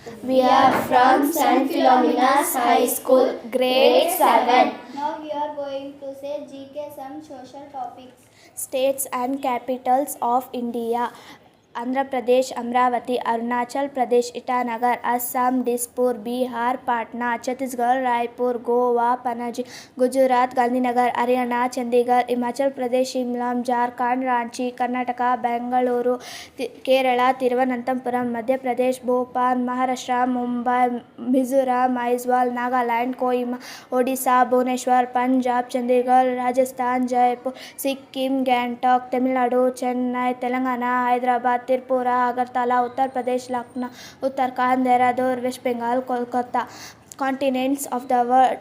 We are from St. Philomena's High School, grade 7. Now we are going to say GK some social topics. States and capitals of India. Andhra Pradesh, Amravati, Arunachal Pradesh, Itanagar, Assam, Dispur, Bihar, Patna, Chhattisgarh, Raipur, Goa, Panaji, Gujarat, Gandhinagar, Haryana, Chandigarh, Himachal Pradesh, Shimla, Jharkhand, Ranchi, Karnataka, Bengaluru, Kerala, Thiruvananthapuram, Madhya Pradesh, Bhopal, Maharashtra, Mumbai, Mizoram, Aizawl, Nagaland, Kohima, Odisha, Bhubaneswar, Punjab, Chandigarh, Rajasthan, Jaipur, Sikkim, Gangtok, Tamil Nadu, Chennai, Telangana, Hyderabad, Tripura, Agartala, Uttar Pradesh, Lucknow, Uttarakhand, Dehradun, West Bengal, Kolkata. Continents of the world: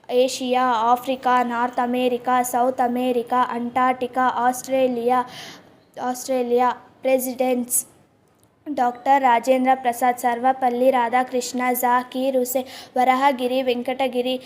Asia, Africa, North America, South America, Antarctica, Australia. Presidents: Dr. Rajendra Prasad, Sarvapalli Radhakrishna, Zakir Hussain, Varahagiri Venkatagiri,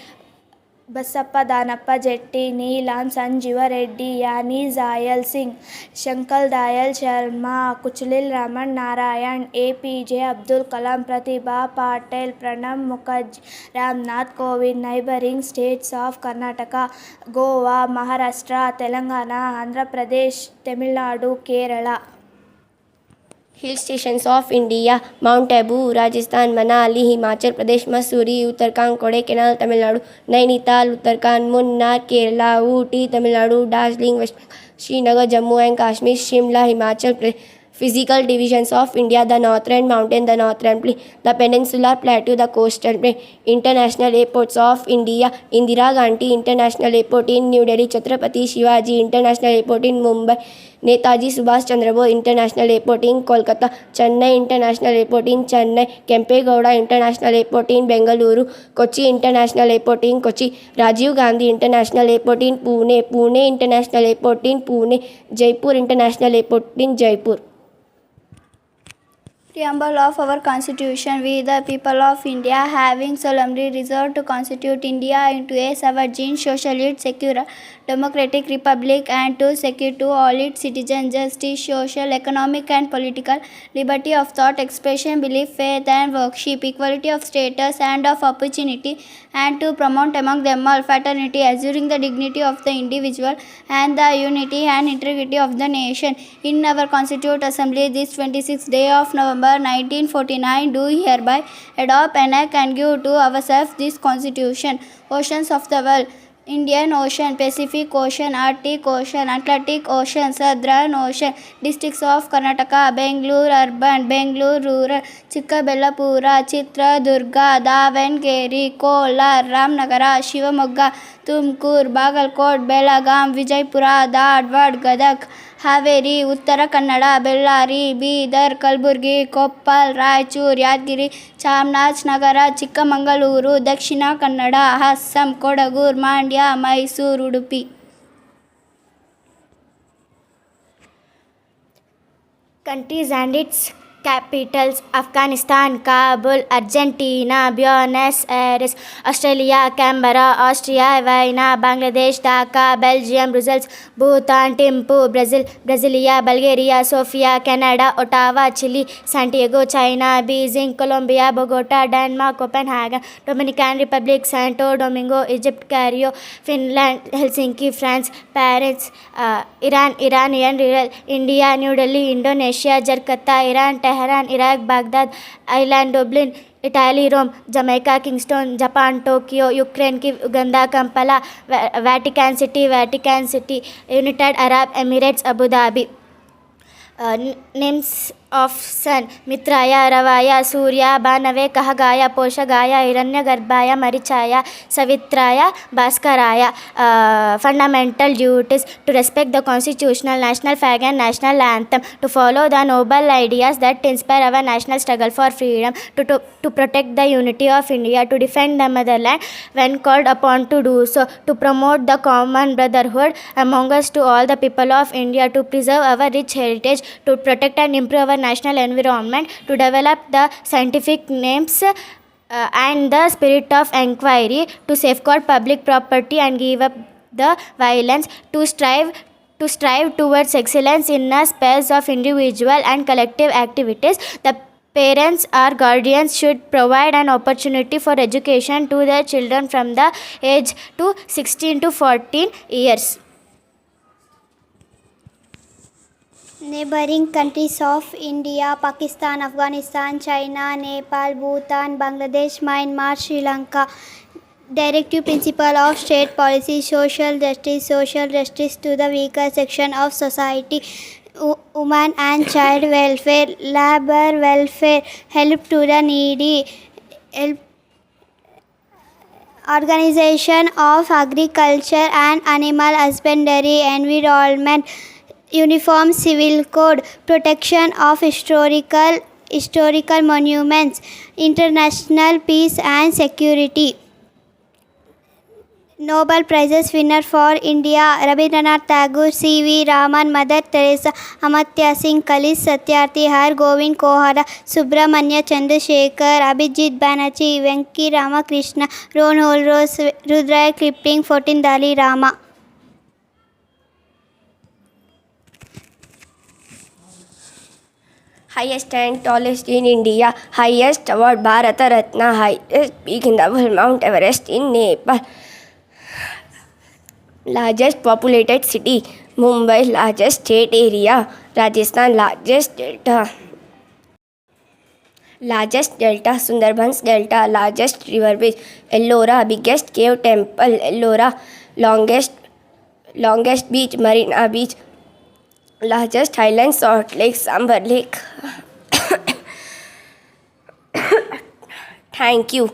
Basappa Danappa Jetti, Neelam Sanjeeva Reddy, Yani Zayal Singh, Shankar Dayal Sharma, Kuchilil Raman Narayan, APJ Abdul Kalam, Pratibha Patel, Pranab Mukherjee, Ramnath Kovind. Neighboring states of Karnataka, Goa, Maharashtra, Telangana, Andhra Pradesh, Tamil Nadu, Kerala. Hill stations of India: Mount Abu, Rajasthan; Manali, Himachal Pradesh; Mussoorie, Uttarakhand; Kodaikanal, Tamil Nadu; Nainital, Uttarakhand; Munnar, Kerala; Ooty, Tamil Nadu; Darjeeling, West Bengal; Srinagar, Jammu and Kashmir; Shimla, Himachal Pradesh. Physical divisions of India: the Northern Mountain, the Northern Plain, the Peninsular Plateau, the Coastal Plain. International airports of India: Indira Gandhi International Airport in New Delhi; Chhatrapati Shivaji International Airport in Mumbai; Netaji Subhash Chandra Bose International Airport in Kolkata; Chennai International Airport in Chennai; Kempe Gowda International Airport in Bengaluru; Kochi International Airport in Kochi; Rajiv Gandhi International Airport in Pune; Pune International Airport in Pune; Jaipur International Airport in Jaipur. Preamble of our Constitution. We, the people of India, having solemnly resolved to constitute India into a sovereign, socialist, secular, democratic republic, and to secure to all its citizens justice, social, economic, and political liberty of thought, expression, belief, faith, and worship, equality of status and of opportunity, and to promote among them all fraternity, assuring the dignity of the individual and the unity and integrity of the nation. In our Constituent Assembly, this 26th day of November 1949, do hereby adopt, enact, and give to ourselves this Constitution. Oceans of the world: Indian Ocean, Pacific Ocean, Arctic Ocean, Atlantic Ocean, Southern Ocean. Districts of Karnataka: Bangalore Urban, Bangalore Rural, Chikkabellapura, Chitradurga, Davangere, Kolar, Ramnagara, Shivamogga, Tumkur, Bagalkot, Belagaam, Vijaypura, Dharwad, Gadag, Haveri, Uttara Kannada, Bellari, Bidar, Kalburgi, Koppal, Raichur, Yadgiri, Chamarajnagara, Chikkamangaluru, Dakshina Kannada, Assam, Kodagu, Mandya, Mysore, Udupi. Countries and its capitals: Afghanistan, Kabul; Argentina, Buenos Aires; Australia, Canberra; Austria, Vienna; Bangladesh, Dhaka; Belgium, Brussels; Bhutan, Thimphu; Brazil, Brasilia; Bulgaria, Sofia; Canada, Ottawa; Chile; Santiago, China; Beijing, Colombia; Bogota, Denmark; Copenhagen; Dominican Republic; Santo Domingo; Egypt; Cairo; Finland; Helsinki; France; Paris; Iran; Iran; India; New Delhi; Indonesia; Jakarta; Iran; Tehran; Iraq; Baghdad; Ireland; Dublin; Italy; Rome; Jamaica; Kingston; Japan; Tokyo; Ukraine; Uganda; Kampala; Vatican City; United Arab Emirates; Abu Dhabi. Names of sun: Mitraya, Ravaya, Surya, Banave, Kahagaya, Poshagaya, Hiranyagarbhaya, Marichaya, Savitraya, Bhaskaraya. Fundamental duties: to respect the constitutional, national flag and national anthem, to follow the noble ideas that inspire our national struggle for freedom, to protect the unity of India, to defend the motherland when called upon to do so, to promote the common brotherhood among us, to all the people of India, to preserve our rich heritage, to protect and improve our national environment, to develop the scientific names and the spirit of inquiry, to safeguard public property and give up the violence, to strive towards excellence in a space of individual and collective activities. The Parents or guardians should provide an opportunity for education to their children from the age to 16 to 14 years. Neighboring countries of India: Pakistan, Afghanistan, China, Nepal, Bhutan, Bangladesh, Myanmar, Sri Lanka. Directive principle of state policy: social justice to the weaker section of society, women and child welfare, labor welfare, help to the needy, help organization of agriculture and animal husbandry, environment, uniform civil code, protection of historical monuments, international peace and security. Nobel Prizes winner for India: Rabindranath Tagore, C.V. Raman, Mother Teresa, Amartya Singh, Khalid Satyarthi, Har Govind Kohara, Subramanya Chandrasekhar, Abhijit Banerjee, Venki Ramakrishna, Ron Holrose, Rudyard Kipling, 14 Dalai Lama. Highest and tallest in India. Highest award Bharata Ratna. Highest peak in the world Mount Everest in Nepal. Largest populated city Mumbai. Largest state area Rajasthan. Largest delta Sundarbans Delta. Largest river beach Ellora. Biggest cave temple Ellora. Longest beach Marina Beach. Largest island Salt Lake Sambar Lake. Thank you.